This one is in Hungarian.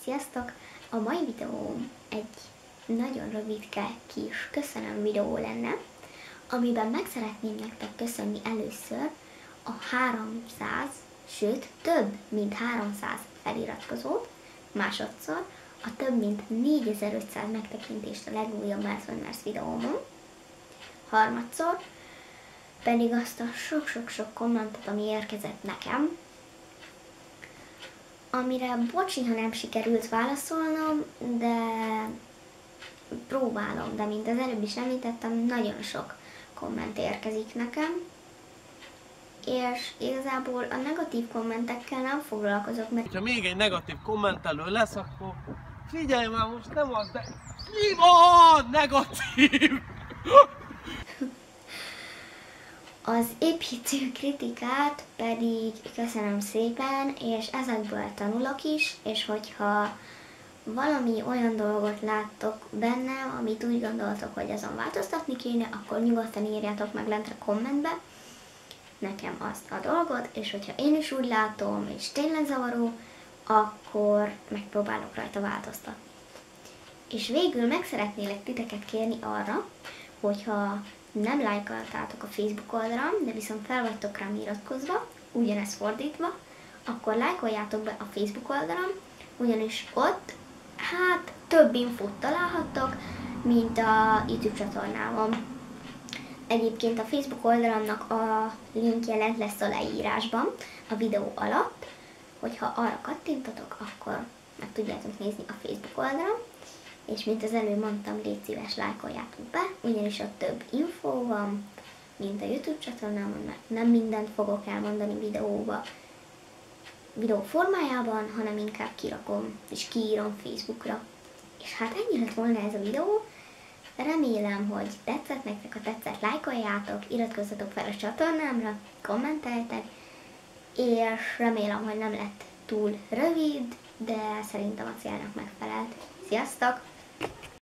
Sziasztok! A mai videóm egy nagyon rövidke kis köszönöm videó lenne, amiben meg szeretném nektek köszönni először a 300, sőt több mint 300 feliratkozót, másodszor a több mint 4500 megtekintést a legújabb Mars videómon, harmadszor pedig azt a sok-sok-sok kommentet, ami érkezett nekem, amire bocsi, ha nem sikerült válaszolnom, de próbálom, de mint az előbb is említettem, nagyon sok komment érkezik nekem, és igazából a negatív kommentekkel nem foglalkozok, mert ha még egy negatív kommentelő lesz, akkor figyelj már, most nem az, de mi van negatív? az építő kritikát pedig köszönöm szépen, és ezekből tanulok is, és hogyha valami olyan dolgot láttok bennem, amit úgy gondoltok, hogy azon változtatni kéne, akkor nyugodtan írjátok meg lentre kommentbe nekem azt a dolgot, és hogyha én is úgy látom, és tényleg zavaró, akkor megpróbálok rajta változtatni. És végül meg szeretnélek titeket kérni arra, hogyha nem lájkoltátok a Facebook oldalam, de viszont fel vagytok rám iratkozva, ugyanez fordítva, akkor lájkoljátok be a Facebook oldalam, ugyanis ott több infót találhattok, mint a YouTube csatornámon. Egyébként a Facebook oldalamnak a linkje lent lesz a leírásban, a videó alatt, hogyha arra kattintotok, akkor meg tudjátok nézni a Facebook oldalam, és mint az előbb mondtam, légy szíves, lájkoljátok be, ugyanis ott több infó van, mint a YouTube csatornámon, mert nem mindent fogok elmondani videó formájában, hanem inkább kirakom és kiírom Facebookra. És hát ennyi lett volna ez a videó. Remélem, hogy tetszett nektek, ha tetszett, lájkoljátok, iratkozzatok fel a csatornámra, kommenteljetek, és remélem, hogy nem lett túl rövid, de szerintem a célnak megfelelt. Sziasztok!